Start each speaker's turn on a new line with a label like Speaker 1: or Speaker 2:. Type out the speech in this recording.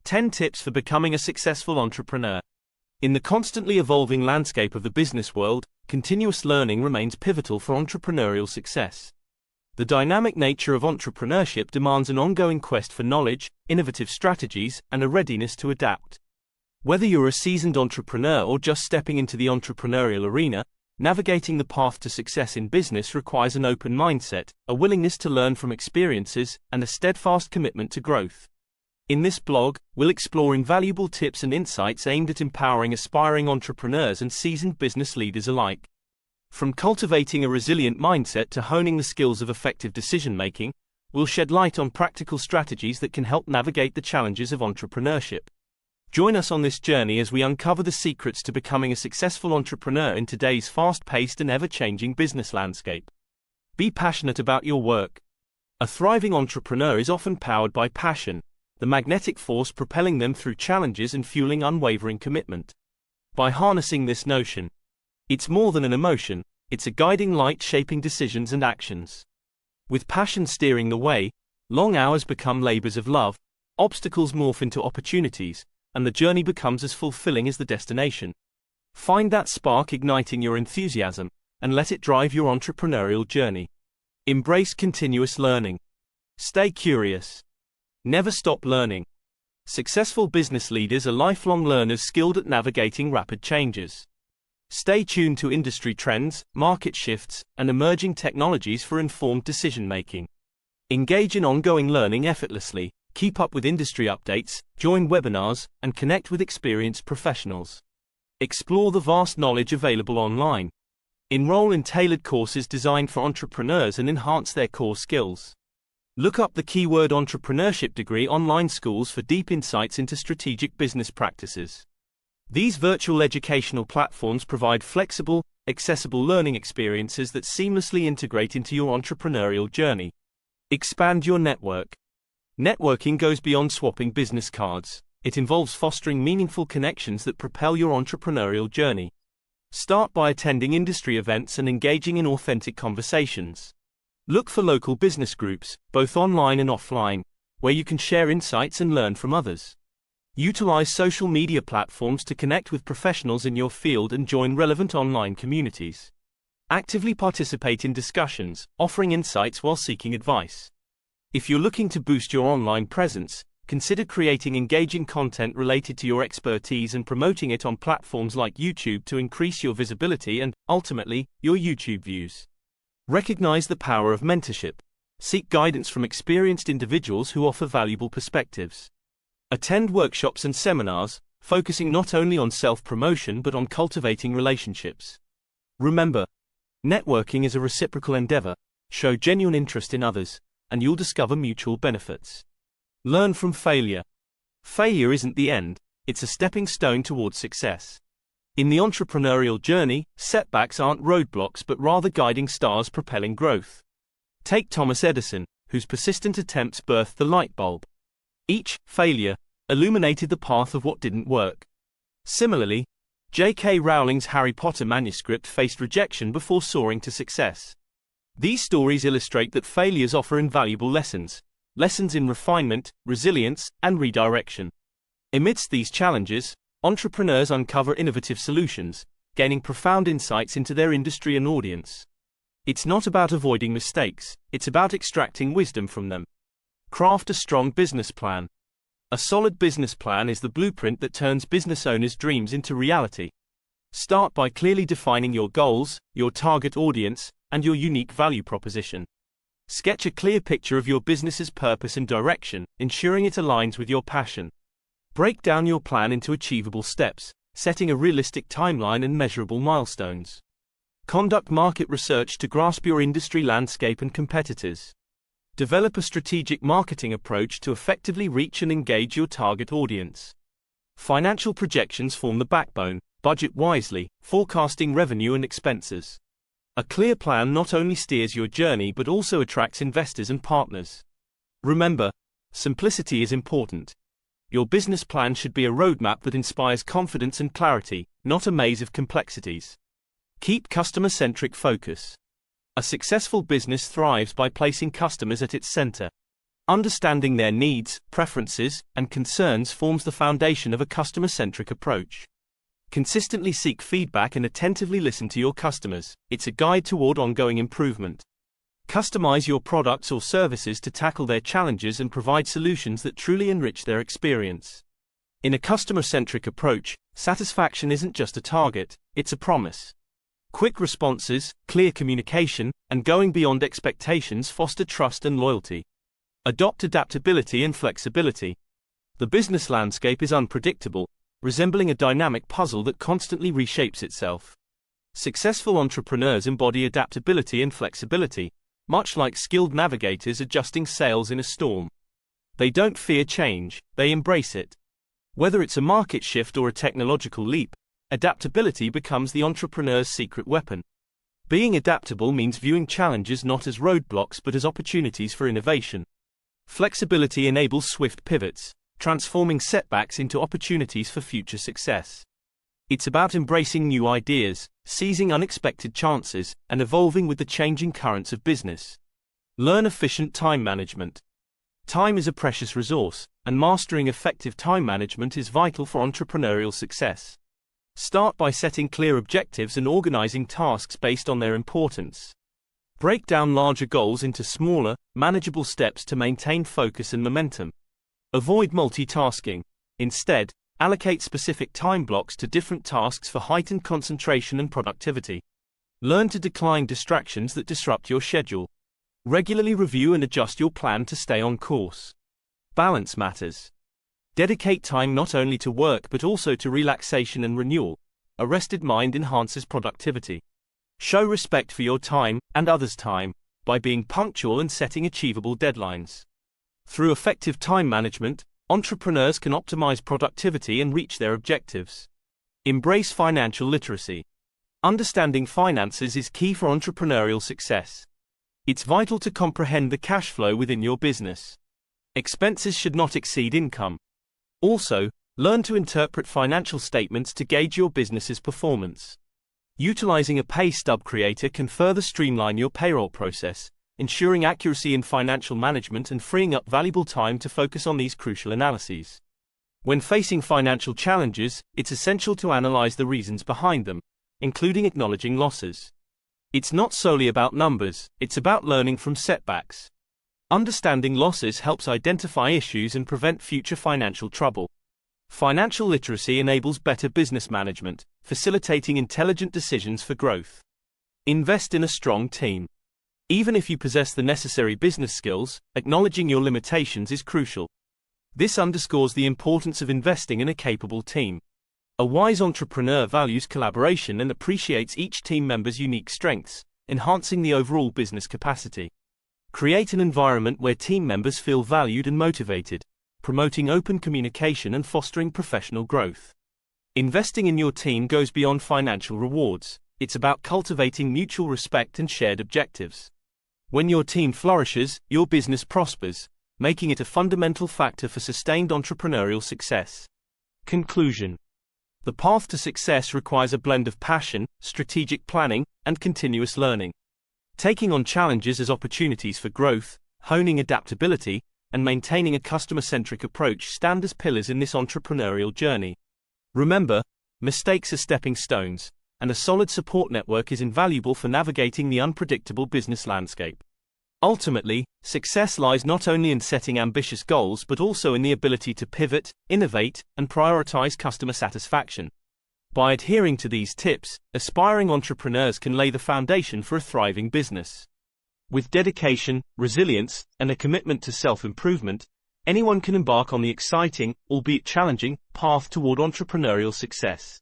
Speaker 1: 10 Tips for Becoming a Successful Entrepreneur. In the constantly evolving landscape of the business world, continuous learning remains pivotal for entrepreneurial success. The dynamic nature of entrepreneurship demands an ongoing quest for knowledge, innovative strategies, and a readiness to adapt. Whether you're a seasoned entrepreneur or just stepping into the entrepreneurial arena, navigating the path to success in business requires an open mindset, a willingness to learn from experiences, and a steadfast commitment to growth. In this blog, we'll explore invaluable tips and insights aimed at empowering aspiring entrepreneurs and seasoned business leaders alike. From cultivating a resilient mindset to honing the skills of effective decision-making, we'll shed light on practical strategies that can help navigate the challenges of entrepreneurship. Join us on this journey as we uncover the secrets to becoming a successful entrepreneur in today's fast-paced and ever-changing business landscape. Be passionate about your work. A thriving entrepreneur is often powered by passion, the magnetic force propelling them through challenges and fueling unwavering commitment. By harnessing this notion, it's more than an emotion, it's a guiding light shaping decisions and actions. With passion steering the way, long hours become labors of love, obstacles morph into opportunities, and the journey becomes as fulfilling as the destination. Find that spark igniting your enthusiasm, and let it drive your entrepreneurial journey. Embrace continuous learning. Stay curious. Never stop learning. Successful business leaders are lifelong learners skilled at navigating rapid changes. Stay tuned to industry trends, market shifts, and emerging technologies for informed decision-making. Engage in ongoing learning effortlessly, keep up with industry updates, join webinars, and connect with experienced professionals. Explore the vast knowledge available online. Enroll in tailored courses designed for entrepreneurs and enhance their core skills. Look up the keyword entrepreneurship degree online schools for deep insights into strategic business practices. These virtual educational platforms provide flexible, accessible learning experiences that seamlessly integrate into your entrepreneurial journey. Expand your network. Networking goes beyond swapping business cards. It involves fostering meaningful connections that propel your entrepreneurial journey. Start by attending industry events and engaging in authentic conversations. Look for local business groups, both online and offline, where you can share insights and learn from others. Utilize social media platforms to connect with professionals in your field and join relevant online communities. Actively participate in discussions, offering insights while seeking advice. If you're looking to boost your online presence, consider creating engaging content related to your expertise and promoting it on platforms like YouTube to increase your visibility and, ultimately, your YouTube views. Recognize the power of mentorship. Seek guidance from experienced individuals who offer valuable perspectives. Attend workshops and seminars, focusing not only on self-promotion but on cultivating relationships. Remember, networking is a reciprocal endeavor. Show genuine interest in others, and you'll discover mutual benefits. Learn from failure. Failure isn't the end, it's a stepping stone towards success. In the entrepreneurial journey, setbacks aren't roadblocks but rather guiding stars propelling growth. Take Thomas Edison, whose persistent attempts birthed the light bulb. Each failure illuminated the path of what didn't work. Similarly, J.K. Rowling's Harry Potter manuscript faced rejection before soaring to success. These stories illustrate that failures offer invaluable lessons in refinement, resilience, and redirection. Amidst these challenges, entrepreneurs uncover innovative solutions, gaining profound insights into their industry and audience. It's not about avoiding mistakes, it's about extracting wisdom from them. Craft a strong business plan. A solid business plan is the blueprint that turns business owners' dreams into reality. Start by clearly defining your goals, your target audience, and your unique value proposition. Sketch a clear picture of your business's purpose and direction, ensuring it aligns with your passion. Break down your plan into achievable steps, setting a realistic timeline and measurable milestones. Conduct market research to grasp your industry landscape and competitors. Develop a strategic marketing approach to effectively reach and engage your target audience. Financial projections form the backbone. Budget wisely, forecasting revenue and expenses. A clear plan not only steers your journey but also attracts investors and partners. Remember, simplicity is important. Your business plan should be a roadmap that inspires confidence and clarity, not a maze of complexities. Keep customer-centric focus. A successful business thrives by placing customers at its center. Understanding their needs, preferences, and concerns forms the foundation of a customer-centric approach. Consistently seek feedback and attentively listen to your customers. It's a guide toward ongoing improvement. Customize your products or services to tackle their challenges and provide solutions that truly enrich their experience. In a customer-centric approach, satisfaction isn't just a target, it's a promise. Quick responses, clear communication, and going beyond expectations foster trust and loyalty. Adopt adaptability and flexibility. The business landscape is unpredictable, resembling a dynamic puzzle that constantly reshapes itself. Successful entrepreneurs embody adaptability and flexibility, much like skilled navigators adjusting sails in a storm. They don't fear change, they embrace it. Whether it's a market shift or a technological leap, adaptability becomes the entrepreneur's secret weapon. Being adaptable means viewing challenges not as roadblocks but as opportunities for innovation. Flexibility enables swift pivots, transforming setbacks into opportunities for future success. It's about embracing new ideas, seizing unexpected chances, and evolving with the changing currents of business. Learn efficient time management. Time is a precious resource, and mastering effective time management is vital for entrepreneurial success. Start by setting clear objectives and organizing tasks based on their importance. Break down larger goals into smaller, manageable steps to maintain focus and momentum. Avoid multitasking. Instead, allocate specific time blocks to different tasks for heightened concentration and productivity. Learn to decline distractions that disrupt your schedule. Regularly review and adjust your plan to stay on course. Balance matters. Dedicate time not only to work but also to relaxation and renewal. A rested mind enhances productivity. Show respect for your time, and others' time, by being punctual and setting achievable deadlines. Through effective time management, entrepreneurs can optimize productivity and reach their objectives. Embrace financial literacy. Understanding finances is key for entrepreneurial success. It's vital to comprehend the cash flow within your business. Expenses should not exceed income. Also, learn to interpret financial statements to gauge your business's performance. Utilizing a pay stub creator can further streamline your payroll process, ensuring accuracy in financial management and freeing up valuable time to focus on these crucial analyses. When facing financial challenges, it's essential to analyze the reasons behind them, including acknowledging losses. It's not solely about numbers, it's about learning from setbacks. Understanding losses helps identify issues and prevent future financial trouble. Financial literacy enables better business management, facilitating intelligent decisions for growth. Invest in a strong team. Even if you possess the necessary business skills, acknowledging your limitations is crucial. This underscores the importance of investing in a capable team. A wise entrepreneur values collaboration and appreciates each team member's unique strengths, enhancing the overall business capacity. Create an environment where team members feel valued and motivated, promoting open communication and fostering professional growth. Investing in your team goes beyond financial rewards. It's about cultivating mutual respect and shared objectives. When your team flourishes, your business prospers, making it a fundamental factor for sustained entrepreneurial success. Conclusion. The path to success requires a blend of passion, strategic planning, and continuous learning. Taking on challenges as opportunities for growth, honing adaptability, and maintaining a customer-centric approach stand as pillars in this entrepreneurial journey. Remember, mistakes are stepping stones, and a solid support network is invaluable for navigating the unpredictable business landscape. Ultimately, success lies not only in setting ambitious goals but also in the ability to pivot, innovate, and prioritize customer satisfaction. By adhering to these tips, aspiring entrepreneurs can lay the foundation for a thriving business. With dedication, resilience, and a commitment to self-improvement, anyone can embark on the exciting, albeit challenging, path toward entrepreneurial success.